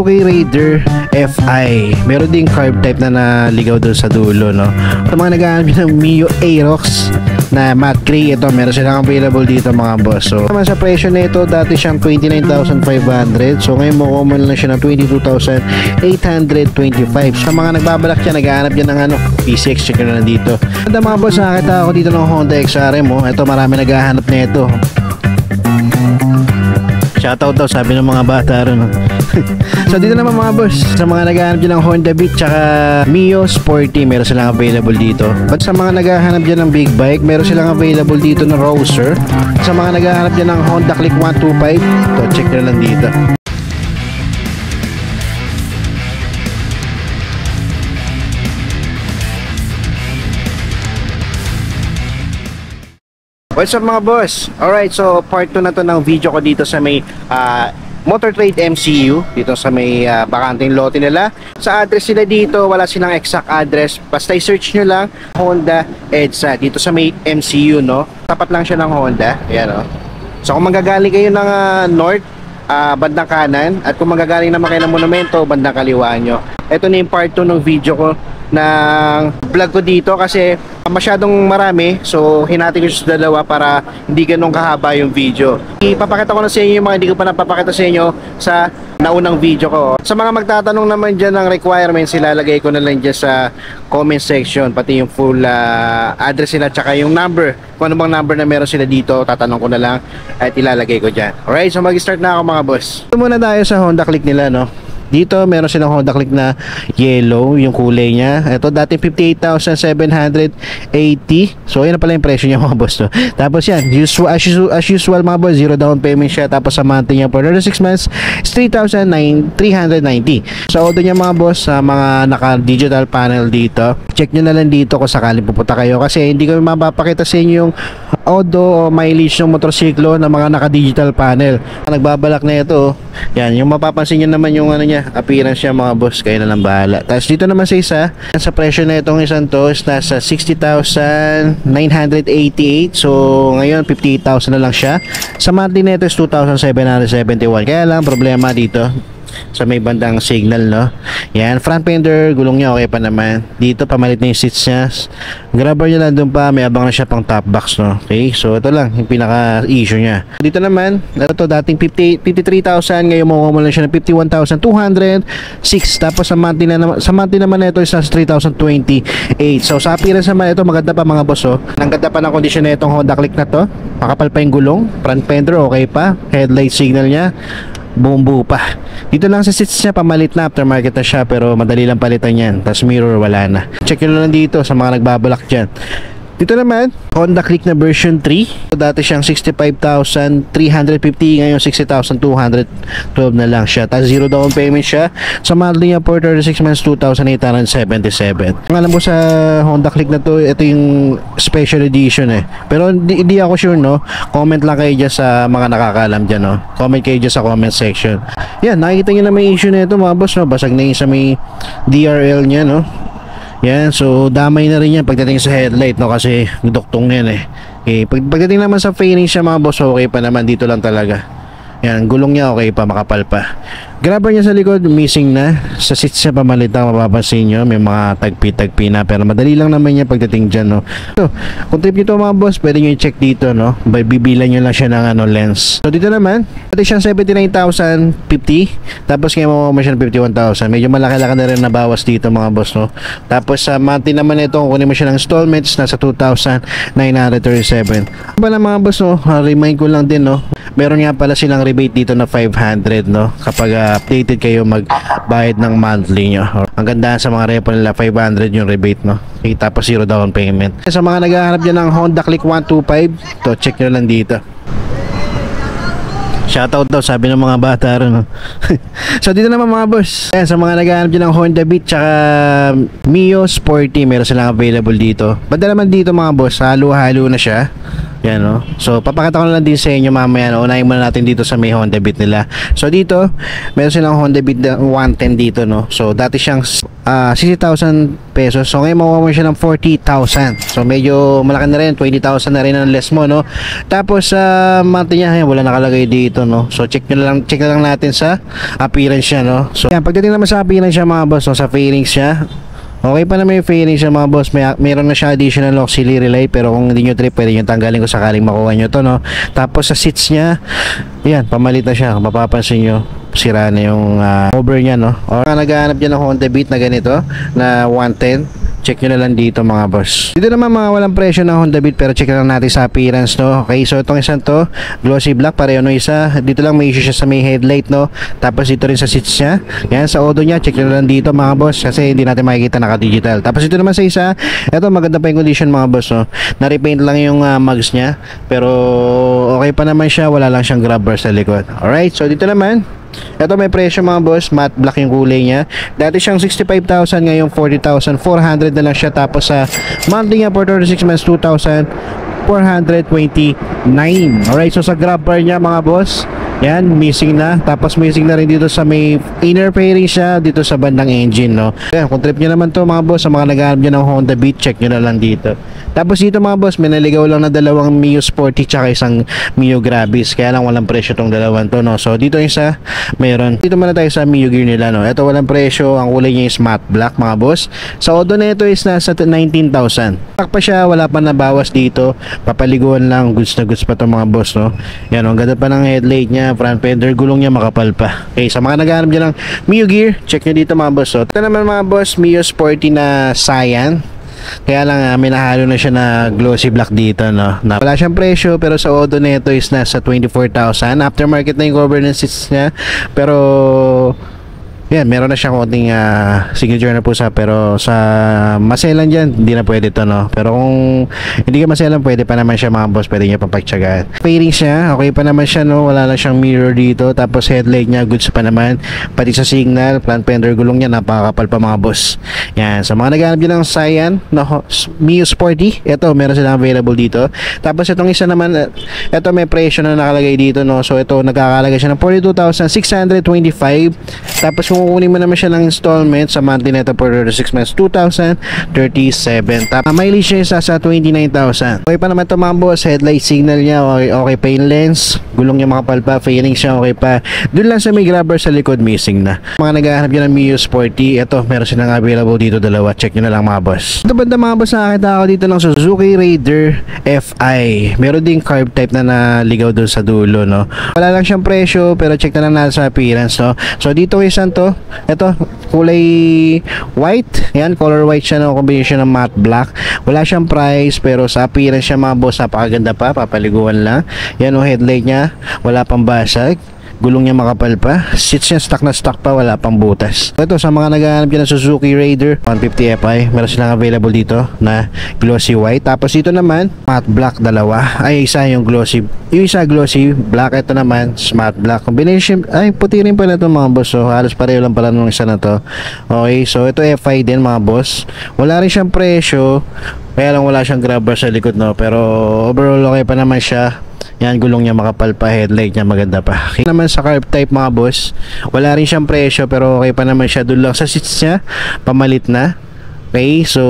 Suzuki Raider FI. Meron ding carb type na naligaw doon sa dulo, no? Sa mga naghahanap ng Mio Aerox na matte gray, ito meron silang available dito mga boss. So naman sa presyo nito, dati siyang 29,500. So ngayon mo lang siya ng 22,825. Sa mga nagbabalak dyan, naghahanap dyan ng PCX, check na lang dito. At mga boss, nakakita ako dito ng Honda XRM, oh. Ito marami naghahanap nito. Shoutout daw, sabi ng mga bata ron. So dito naman mga boss, sa mga naghahanap dyan ng Honda Beat tsaka Mio Sporty, meron silang available dito. But sa mga naghahanap dyan ng big bike, meron silang available dito ng Roadster. Sa mga naghahanap dyan ng Honda Click 125, to check na lang dito. What's up mga boss? Alright, so part 2 na to ng video ko dito sa may Motor Trade MCU, dito sa may bakanting lote nila. Sa address nila dito, wala silang exact address, basta i-search nyo lang Honda EDSA dito sa may MCU, no? Tapat lang siya ng Honda, ayan, no? So kung magagaling kayo ng north, bandang kanan, at kung magagaling naman kayo ng monumento, bandang kaliwaan nyo. Ito na yung part 2 ng video ko ng vlog ko dito kasi masyadong marami, so hinati ko sa dalawa para hindi ganun kahaba yung video. Ipapakita ko na sa inyo yung mga hindi ko pa napapakita sa inyo sa naunang video ko. Sa mga magtatanong naman dyan ng requirements, ilalagay ko na lang dyan sa comment section, pati yung full address nila tsaka yung number, kung ano bang number na meron sila dito, tatanong ko na lang at ilalagay ko dyan. Alright, so mag-start na ako mga boss. Ito muna tayo sa Honda Click nila, no? Dito meron silang Honda Click na yellow, yung kulay niya. Ito dati 58,780. So yun na pala yung presyo niya mga boss, no? Tapos yan, as usual mga boss, zero down payment siya. Tapos sa monthly niya for 36 months is 3,390. So order niya mga boss sa mga naka-digital panel dito. Check nyo na lang dito kung sakaling pupunta kayo, kasi hindi ko mapapakita sa inyo yung odo o mileage ng motorsiklo na mga naka-digital panel. Nagbabalak na ito, yan, yung mapapansin nyo naman yung niya, appearance niya mga boss, kayo na lang bahala. Tapos dito naman sa isa, sa presyo na itong isang to is nasa 60,988. So ngayon 58,000 na lang siya. Sa monthly na ito is 2,771. Kaya lang problema dito sa may bandang signal, no? Yan, front fender, gulong niya okay pa naman. Dito pamalit na yung seats niya. Grabber niya lang doon pa, may abang na siya pang top box, no? Okay, so ito lang yung pinaka issue niya. Dito naman, ito dating 53,000, ngayon mo lang siya ng 51,206. Tapos sa monthly naman ito is nasa 3,028. So sa appearance naman ito maganda pa mga boss, oh. Ang ganda pa ng kondisyon na itong Honda Click na to. Makapal pa yung gulong, front fender okay pa, headlight signal niya bumbu pa. Dito lang sa seats niya, pamalit na, aftermarket na siya, pero madali lang palitan yan. Tapos mirror wala na. Check nyo lang dito sa mga nagbabalak dyan. Dito naman, Honda Click na version 3. Dati siyang 65,350, ngayon 60,212 na lang siya. Tapos zero down payment siya. Sa monthly niya for 36 months, 2,877. Ang alam mo sa Honda Click na to, ito yung special edition eh. Pero hindi ako sure, no? Comment lang kayo dyan sa mga nakakaalam dyan, no? Comment kayo dyan sa comment section. Yan, nakikita nyo na may issue na ito mga boss, no? Basag na yung sa may DRL niya, no? Yan, so damay na rin yan pagdating sa headlight, no, kasi duktong yan eh. Okay, pagdating naman sa fairing siya mga boss, okay pa naman, dito lang talaga. Yan, gulong niya okay pa, makapal pa. Grabber niya sa likod, missing na. Sa seats niya pamalit na, mapapansin nyo, may mga tagpi-tagpi na, pero madali lang naman niya pagdating dyan, no. So, kung trip nyo mga boss, pwede nyo i-check dito, no. Bibilan nyo lang siya ng lens. So dito naman, pwede siyang 79,050. Tapos ngayon mo siya ng 51,000. Medyo malaki-laki na rin nabawas dito mga boss, no. Tapos sa monthly naman ito, kung kunin mo siya ng installments, nasa 2,937. Ba na mga boss, no, remind ko lang din, no, meron nga pala silang rebate dito na 500, no, kapag updated kayo magbayad ng monthly nyo. Ang ganda sa mga repo nila, 500 yung rebate, no. Okay, tapos zero down payment. Sa mga naghahanap dyan ng Honda Click 125, to check nyo lang dito. Shoutout daw, sabi ng mga bata ron, no? So dito naman mga boss, ayan, sa mga naghahanap dyan ng Honda Beat tsaka Mio Sporty, meron silang available dito. Banda naman dito mga boss, halo-halo na siya. Yan, no? So, papakita ko na lang din sa inyo mamaya, no? Unahin muna natin dito sa may Honda Beat nila. So, dito, meron silang Honda Beat 110 dito, no? So, dati siyang 60,000 pesos. So, ngayon makuha mo siya ng 40,000. So, medyo malaki na rin. 20,000 na rin ang less mo, no? Tapos, sa monthly niya, wala nakalagay dito, no? So, check na lang natin sa appearance niya, no? So, yan, pagdating naman sa appearance niya, mga boss, no? Sa fairings niya, okay pa naman yung fairing siya, mga boss. Meron na siya additional auxiliary light, pero kung hindi nyo trip, pwede nyo tanggalin kung sakaling makuha nyo to, no? Tapos sa seats niya, yan, pamalit na siya. Mapapansin nyo, sira na yung cover niya, no? O naghahanap dyan ng Honda Beat na ganito, na 110. Check nyo na lang dito, mga boss. Dito naman mga walang presyo ng Honda Beat, pero check lang natin sa appearance, no? Okay, so itong isang to, glossy black, pareho no isa. Dito lang may issue siya sa may headlight, no? Tapos dito rin sa seats niya. Yan, sa odo niya, check nyo lang dito, mga boss, kasi hindi natin makikita naka-digital. Tapos ito naman sa isa, ito maganda pa yung condition, mga boss, no? Na-repaint lang yung mugs niya, pero okay pa naman siya, wala lang siyang grab bar sa likod. Alright, so dito naman, ito may presyo, mga boss, matte black yung kulay niya. Dati siyang 65,000, ngayon 40,400 na lang siya. Tapos sa monthly niya for 36 months, 2,429. Alright, so sa grab bar niya, mga boss, yan, missing na. Tapos missing na rin dito sa may inner fairing siya, dito sa bandang engine, no? Yan, kung trip nyo naman to, mga boss, sa mga naghahanap nyo ng Honda Beat, check nyo na lang dito. Tapos dito, mga boss, may naligaw lang na dalawang Mio Sporty tsaka isang Mio Gravis, kaya lang walang presyo tong dalawang to, no? So dito isa, mayroon. Dito muna tayo sa Mio Gear nila, no? Ito walang presyo, ang kulay niya is matte black, mga boss. Sa odo na ito is nasa 19,000. Tak pa siya, wala pa nabawas dito. Papaliguan lang, goods na goods pa to, mga boss, no? Yan, ang ganda pa ng headlight niya, front fender, gulong niya makapal pa. Okay, sa mga naghahanap dyan ng Mio Gear, check nyo dito, mga boss. So, ito naman, mga boss, Mio Sporty na Cyan. Kaya lang may nahalo na siya na glossy black dito, no? Na wala siyang presyo, pero sa odo nito is nasa 24,000. Aftermarket na yung cover ng seats niya, pero yan, meron na siyang konting signature na pusa, pero sa maselan dyan, hindi na pwede to, no? Pero kung hindi ka maselan, pwede pa naman siya, mga boss, pwede niya papagtsagaan. Fairing siya, okay pa naman siya, no? Wala lang siyang mirror dito, tapos headlight niya, goods pa naman. Pati sa signal, front fender, gulong niya, napakakapal pa, mga boss. Yan, sa mga naghanap dyan ng Cyan, no? Mio Sporty, ito, meron silang available dito. Tapos itong isa naman, ito may presyo na nakalagay dito, no? So ito, nagkakalaga siya ng 42,625. Tapos kung kukunin mo naman siya ng installment sa monthly nito for 36 months, 2,037. Tapos mileage niya sa 29,000. Okay pa naman ito, mga boss. Headlight signal niya, okay pa yung lens. Gulong niya makapal pa, fairing siya, okay pa. Doon lang sa may grabber sa likod, missing na. Mga naghahanap dyan ng Mio Sporty, ito, meron silang available dito, dalawa. Check nyo na lang, mga boss. Ito banda, mga boss, nakakita ako dito ng Suzuki Raider FI. Meron ding carb type na naligaw doon sa dulo, no? Wala lang siyang presyo, pero check na lang natin sa appearance, no? So dito isan to, ito kulay white, yan, color white siya, no? Combination ng matte black. Wala siyang price, pero sa appearance siya, mga boss, napakaganda pa, papaliguan lang. Yan, o headlight niya, wala pang basag. Gulong niya makapal pa. Seats niya stock na stock pa, wala pang butas. Ito, sa mga naghahanap dyan ng Suzuki Raider 150 Fi, meron silang available dito na glossy white. Tapos dito naman, matte black, dalawa. Ay, isa yung glossy, yung isa glossy black, ito naman matte black. Combination, ay, puti rin pala ito, mga boss. So, halos pareho lang pala nung isa na to. Okay, so ito Fi din, mga boss. Wala rin siyang presyo, kaya lang wala siyang grab bar sa likod, no? Pero overall okay pa naman siya. Yan, gulong niya makapal pa, headlight niya maganda pa. Okay naman sa carb type, mga boss, wala rin siyang presyo, pero okay pa naman siya. Doon lang sa seats niya, pamalit na. Okay, so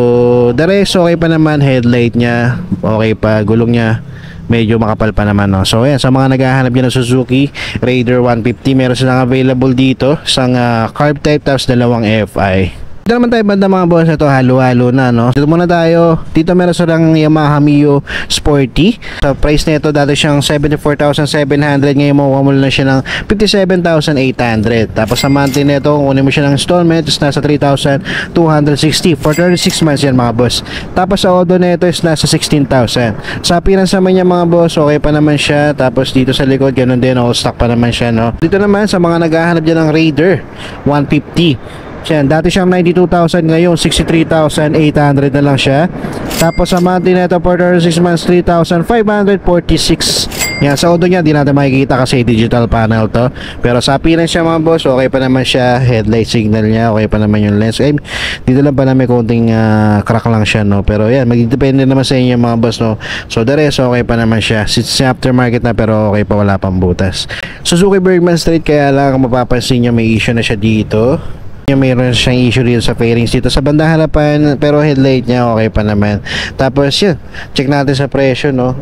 the rest okay pa naman. Headlight niya okay pa, gulong niya medyo makapal pa naman, no? So ayan, sa mga naghahanap dyan ng Suzuki Raider 150, meron silang available dito isang carb type, tapos dalawang FI. Dito naman tayo banda, mga boss, ito halo-halo na, no? Dito muna tayo. Dito meron silang Yamaha Mio Sporty. Sa price nito, dati siyang 74,700, ngayon makuha mo lang siya ng 57,800. Tapos sa monthly nito, kunin mo siya ng installment, is nasa 3,260 for 36 months yan, mga boss. Tapos sa odo nito is nasa 16,000. Sa appearance naman niya, mga boss, okay pa naman siya. Tapos dito sa likod, ganun din, all stock pa naman siya, no? Dito naman sa mga naghahanap dyan ng Raider 150, yan, dati siyang 92,000, ngayon 63,800 na lang siya. Tapos sa monthly nito for 36 months, 3,546 Yan, sa auto niya, di natin makikita kasi digital panel to. Pero sa appearance siya mga boss, okay pa naman siya. Headlight signal niya, okay pa naman yung lens. Eh, dito lang pala may konting crack lang siya, no. Pero yan, magdepende naman sa inyo mga boss, no. So the rest, okay pa naman siya. It's aftermarket na pero okay pa, wala pang butas. Suzuki Bergman Street, kaya lang kung mapapansin nyo, may issue na siya dito. Mayroon siyang issue dito sa fairings dito sa bandang harapan, pero headlight niya okay pa naman. Tapos yun, check natin sa presyo, no.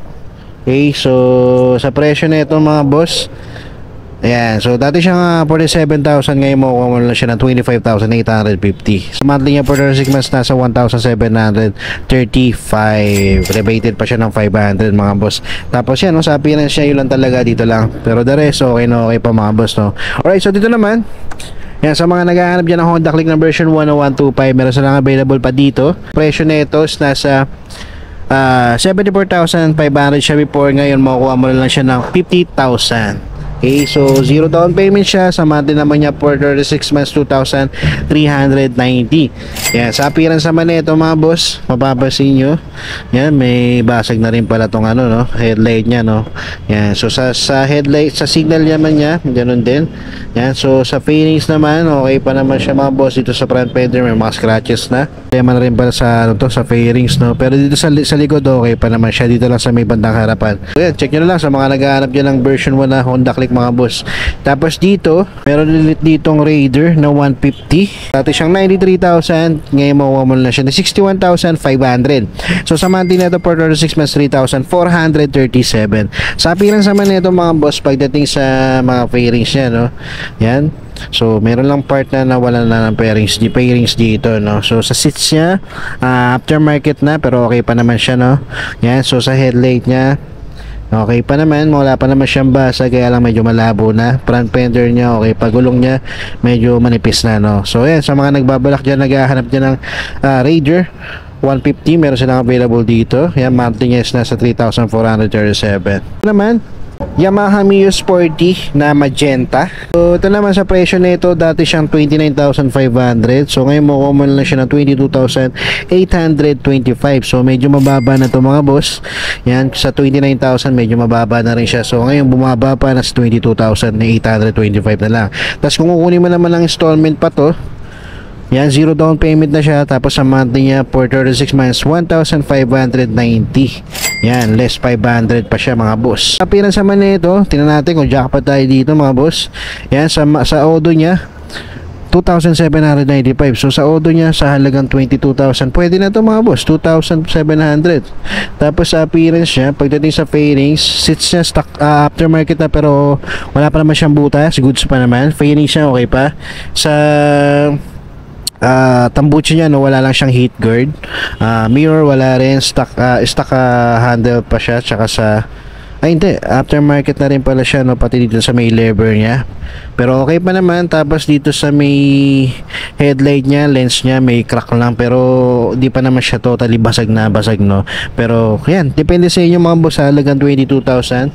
Okay, so sa presyo na ito mga boss, ayan, so dati siyang 47,000, ngayon mo na siya ng 25,850. Sa monthly niya for 36 months nasa 1,735. Rebated pa siya ng 500 mga boss. Tapos yan, no, sa appearance niya yun lang talaga, dito lang. Pero the rest okay na okay pa mga boss, no. Alright, so dito naman, yan, sa mga naghahanap dyan ng Honda Click ng version 10125, meron silang available pa dito. Presyo nito is nasa 74,500 siya before. Ngayon makukuha mo na lang siya ng 50,000. Okay, so zero down payment siya. Sa monthly naman niya for 36 months 2,390. Yan, sa appearance naman nito mga boss, mapapansin nyo, yan, may basag na rin pala tong ano, no, headlight niya, no. Yan, so sa headlight, sa signal naman niya, ganun din. Yan, so sa fairings naman, okay pa naman siya mga boss. Dito sa front fender may mga scratches na. Tema na rin pala sa ano to, sa fairings, no. Pero dito sa likod okay pa naman siya. Dito lang sa may bandang harapan. So yan, check nyo na lang sa mga naghahanap dyan ng version 1 na Honda Click mga boss. Tapos dito, meron ulit ditong Raider na 150. Dati siyang 93,000, ngayon makuha mo na siya na 61,500. So sa monthly na ito for 36 months 3,437. Sa appearance naman nito mga boss, pagdating sa mga fairings niya, no. Yan. So meron lang part na nawala na ng pairings dito, no. So sa seats niya, aftermarket na pero okay pa naman siya, no. Yan. So sa headlight niya, okay pa naman, wala pa naman siyang basa, kaya lang medyo malabo na. Front fender niya okay, pagulong niya medyo manipis na, no. So yan, sa mga nagbabalak dyan, naghahanap dyan ng Raider 150, meron silang available dito. Yan, monthly niya is nasa 3,437. Naman Yamaha Mio Sporty na magenta. So ito naman sa presyo nito, dati siyang 29,500. So ngayon mo common lang siya ng 22,825. So medyo mababa na to mga boss. Yan, sa 29,000 medyo mababa na rin siya. So ngayon bumaba pa na sa 22,825 na lang. Tapos kung kukunin mo naman ng installment pa to, yan, zero down payment na siya. Tapos sa monthly niya for 36 months 1,590. Yan, less 500 pa siya mga boss. Appearance naman nito, tingnan natin kung jackpot tayo dito mga boss. Yan, sa Odo niya 2,795. So sa Odo niya sa halagang 22,000, pwede na to mga boss, 2,700. Tapos sa appearance niya, pagdating sa fairings, seats niya stock, aftermarket na pero wala pa naman siyang butas, goods pa naman. Fairings niya okay pa. Sa tambucho niya, no, wala lang siyang heat guard. Mirror wala rin, stock handle pa siya, tsaka sa hindi, aftermarket na rin pala siya, no, pati dito sa may lever niya. Pero okay pa naman. Tapos dito sa may headlight niya, lens niya may crack lang, pero di pa naman siya totally basag, no. Pero yan, depende sa inyo mga boss, halagang 22,000.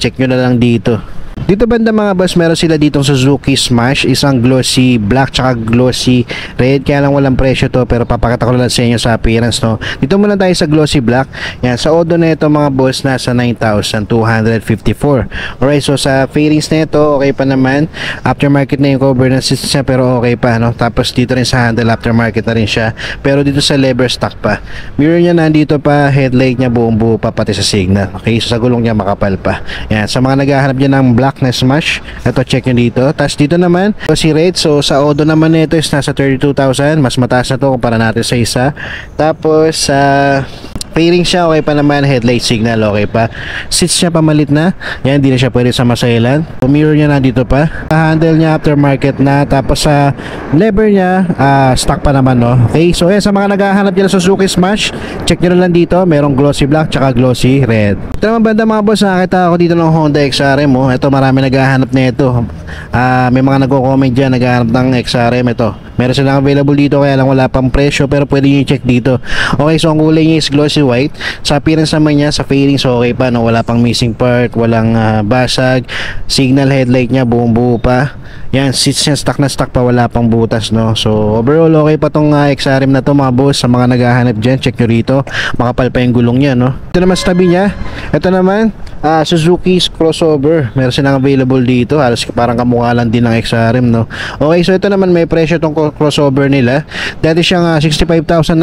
Check nyo na lang dito. Dito banda mga boss, meron sila ditong Suzuki Smash, isang glossy black tsaka glossy red, kaya lang walang presyo to, pero papakita ko lang sa inyo sa appearance, no. Dito muna tayo sa glossy black. Yan, sa Odo na ito mga boss, nasa 9,254. Alright, so sa fairings na ito, okay pa naman. Aftermarket na yung cover ng seats niya, pero okay pa, no. Tapos dito rin sa handle, aftermarket na rin siya, pero dito sa lever stock pa. Mirror niya nandito pa, headlight niya buong buo pa, pati sa signal. Okay, so sa gulong niya makapal pa. Yan, sa mga naghahanap dyan ng black na Smash, ito check nyo dito. Tapos dito naman si rate, so sa Odo naman nito is nasa 32,000, mas mataas na to kumpara natin sa isa. Tapos sa fairing siya okay pa naman, headlight signal okay pa, seats niya pamalit na, yan, hindi na siya pwede sa masailan. Mirror niya nandito pa, handle niya aftermarket na, tapos sa lever niya stock pa naman, no. Okay, so yan, sa mga naghahanap dyan sa Suzuki Smash, check nyo na lang dito, merong glossy black tsaka glossy red. Ito naman banda mga boss, nakakita ako dito ng Honda XRM, oh. Ito marami naghahanap na ito. May mga nagko-comment dyan, naghahanap ng XRM. Ito, meron silang available dito, kaya lang wala pang presyo, pero pwede nyo i-check dito. Okay, so ang kulay niya is glossy white. Sa appearance naman niya, sa fairings okay pa, no? Wala pang missing part, walang basag. Signal headlight niya buong buo pa. Yan, seats niya stock na stock pa, wala pang butas, no. So overall okay pa tong XRM na to mga boss. Sa mga naghahanap dyan, check nyo rito, makapal pa yung gulong niya, no. Ito naman sa tabi niya, ito naman Suzuki's crossover. Meron silang available dito. Halos parang kamukha lang din ng XRM, no? Okay, so ito naman may presyo tong crossover nila. Dati siyang 65,900,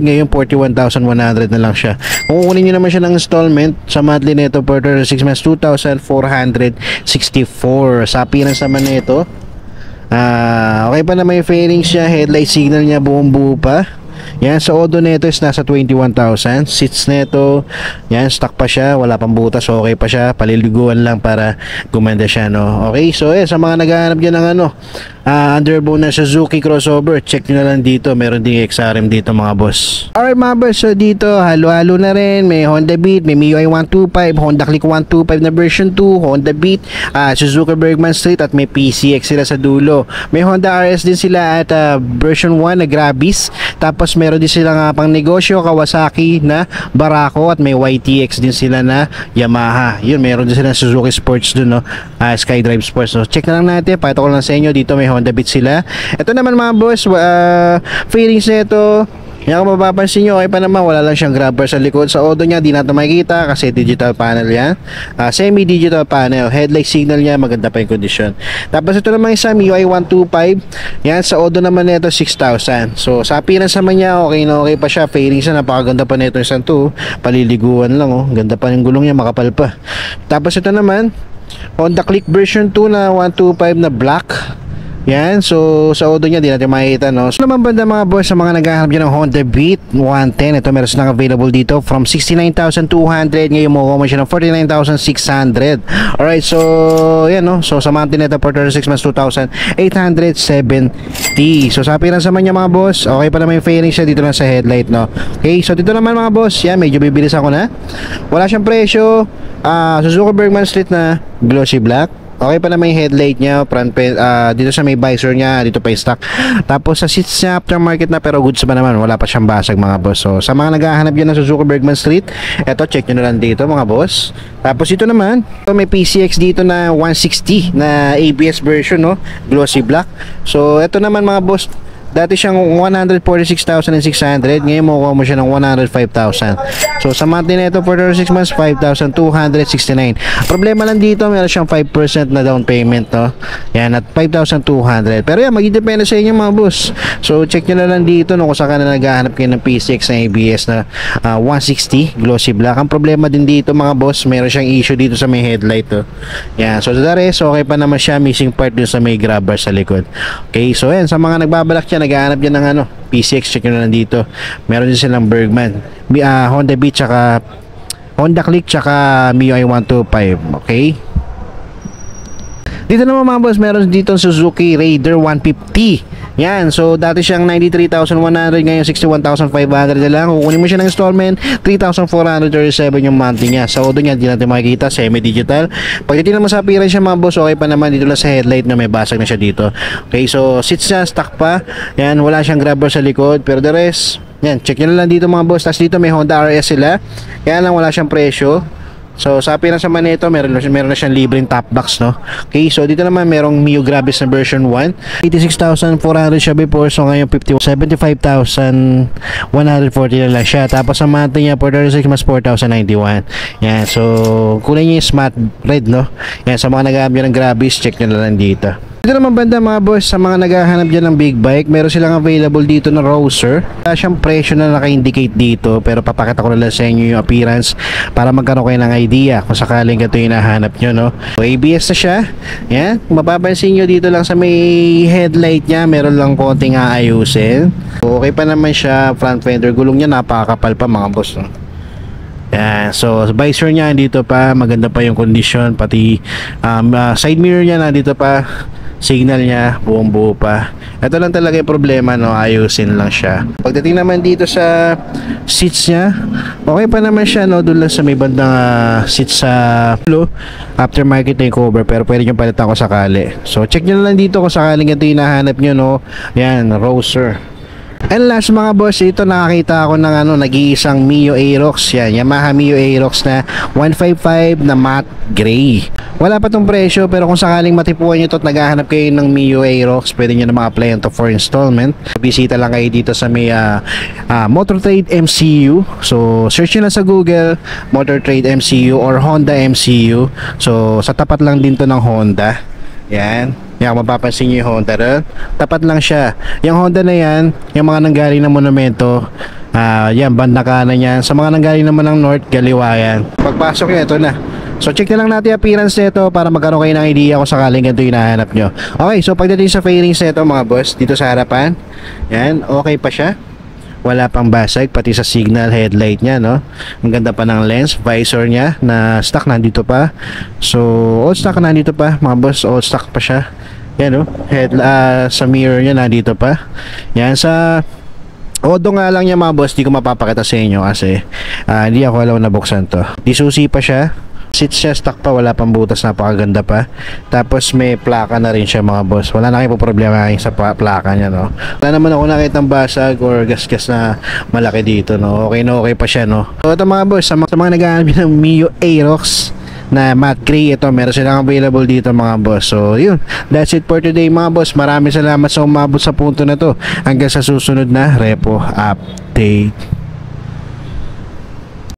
ngayon 41,100 na lang siya. Kung kukunin niyo naman siya ng installment sa monthly nito for 36 months, 2,464. Sa appearance naman nito, okay pa na, may fairings siya, headlight signal niya buong buo pa. Yan, sa odo nito is nasa 21,000. Seats nito, yan, stock pa siya, wala pang butas, okay pa siya, paliliguan lang para gumanda siya, no? Okay, so sa mga naghahanap dyan ng underbone na Suzuki crossover, check nyo na lang dito, meron ding XRM dito mga boss. Alright mga boss, so dito halo-halo na rin, may Honda Beat, may MIUI 125, Honda Click 125 na version 2, Honda Beat, Suzuki Bergman Street, at may PCX sila sa dulo. May Honda RS din sila at version 1 na Grabis, tapos meron din sila pang negosyo Kawasaki na Barako, at may YTX din sila na Yamaha. Yun, meron din sila Suzuki Sports dun, no? Skydrive Sports, no? Check na lang natin, pakita ko lang sa inyo, dito may Honda Beat sila. Ito naman mga boss, fairings nito, yan, kung mapapansin nyo, okay pa naman, wala lang siyang grabber sa likod. Sa odo niya, di natin makikita kasi digital panel yan. Semi-digital panel. Headlight signal niya, maganda pa yung kondisyon. Tapos ito naman isa, MIUI 125. Yan, sa odo naman nito, 6,000. So, sa appearance naman niya, okay na okay pa siya. Fairings na, napakaganda pa nito isang to. Paliliguan lang, oh. Ganda pa yung gulong niya, makapal pa. Tapos ito naman, Honda Click version 2 na 125 na black. Yan, so sa odo niya di natin makikita, no? So naman banda mga boss, sa mga naghahanap dyan ng Honda Beat 110, ito meron silang available dito from 69,200, ngayon mo siya ng 49,600. Alright, so yan, no? So sa monthly nito for 36 months, 2,870. So sa appearance naman niya mga boss, okay pa naman yung fairing siya dito lang sa headlight, no? Okay, so dito naman mga boss, yan, medyo bibilis ako na. Wala siyang presyo. Suzuki Bergman Street na glossy black. Okay pa naman yung headlight niya, dito sa may visor niya, dito pa yung stock. Tapos sa seats niya, aftermarket na, pero goods pa naman, wala pa siyang basag mga boss. So sa mga naghahanap dyan ng Suzuki Bergman Street, eto, check nyo na lang dito mga boss. Tapos ito naman, may PCX dito na 160 na ABS version, no? Glossy black. So ito naman mga boss, dati siyang 146,600, ngayon makukuha mo siya ng 105,000. So sa monthly nito for 36 months, 5,269. Problema lang dito, meron siyang 5% na down payment, no? Yan, at 5,200. Pero yan, magdidepende sa inyo mga boss. So check nyo na lang dito, no, kung saan ka na naghahanap kayo ng PCX na ABS na 160 glossy black. Ang problema din dito mga boss, meron siyang issue dito sa may headlight, oh. Yan, so the rest, okay pa naman siya, missing part dun sa may grabber sa likod. Okay, so yan, sa mga nagbabalak dyan, naghahanap dyan ng PCX, check nyo na lang dito. Meron din silang Bergman, Honda Beat, tsaka Honda Click, tsaka MIUI 125. Okay, dito naman mga boss, meron dito Suzuki Raider 150. Yan, so dati siyang 93,100, ngayon 61,500 na lang. Kukunin mo siya ng installment, 3,437 yung monthly niya. Sa odo niya, di natin makikita, semi-digital. Pagdating naman sa appearance siya mga boss, okay pa naman. Dito lang sa headlight na may basag na siya dito. Okay, so seats niya, stock pa. Yan, wala siyang grabber sa likod, pero the rest, yan, check nyo na lang dito mga boss. Tapos dito may Honda RS sila, kaya lang wala siyang presyo. So sa appearance naman nito, meron na siyang libreng top box, no? Okay, so dito naman merong Mio Grabis na version 1, 86,400 siya before, so ngayon 75,140 na lang siya. Tapos ang monthly niya for 36 mas 4,091. Yan, so kunin niyo yung smart red, no? Yan, sa mga naghahanap ng Grabis, check nyo na lang dito. Dito naman banda mga boss, sa mga naghahanap dyan ng big bike, meron silang available dito na Roser. Wala siyang presyo na naka-indicate dito, pero papakita ko na lang sa inyo yung appearance para magkaroon kayo ng idea kung sakaling ito yung nahanap nyo, no? So ABS na siya. Yan, mapapansin nyo dito lang sa may headlight niya, meron lang konting aayusin. So, okay pa naman siya, front fender, gulong niya napakakapal pa mga boss, no? Yan, so visor niya dito pa, maganda pa yung condition, pati side mirror niya nandito pa, signal niya buong buo pa. Ito lang talaga yung problema, no, ayusin lang siya. Pagdating naman dito sa seats niya, okay pa naman siya, no, doon lang sa may bandang seats sa aftermarket na yung cover, pero pwede nyo palitan ko sakali. So check nyo na lang dito kung sakaling ito yung nahanap nyo, no. Yan, Roser. And last mga boss, ito nakakita ako ng nag-iisang Mio Aerox. Yan, Yamaha Mio Aerox na 155 na matte gray. Wala pa tong presyo, pero kung sakaling matipuan nyo to at naghahanap kayo ng Mio Aerox, pwede nyo na apply to for installment. Bisita lang kayo dito sa may Motor Trade MCU. So search nyo lang sa Google Motor Trade MCU or Honda MCU. So sa tapat lang din to ng Honda. Yan. Yan, mapapansin nyo yung Honda rin. Tapat lang siya. Yung Honda na yan, yung mga nanggaling ng monumento, yan, banda kanan yan. Sa mga nanggaling naman ng North, Galiwayan. Pagpasok nyo, ito na. So check na lang natin yung appearance nito para magkaroon kayo ng idea kung sakaling ganito yung hinahanap nyo. Okay, so pagdating sa fairings nito mga boss, dito sa harapan, yan, okay pa siya. Wala pang basag, pati sa signal headlight niya, no? Ang ganda pa ng lens, visor niya na stock nandito pa. So all stock nandito pa mga boss, all stock pa siya. Yan, no? Sa mirror niya nandito pa. Yan, sa odo nga lang niya mga boss, di ko mapapakita sa inyo kasi hindi ako alam na buksan to. Di susi pa siya. Seats siya, stock pa, wala pang butas, napakaganda pa. Tapos may plaka na rin siya mga boss. Wala na kayo problema sa plaka niya, no? Wala naman ako nakita ng basag or gasgas na malaki dito, no? Okay na okay pa siya, no? So ito mga boss, sa mga naghahanap ng Mio Aerox na matte gray, ito meron silang available dito mga boss. So yun, that's it for today mga boss. Maraming salamat sa umabot sa punto na to. Hanggang sa susunod na repo update.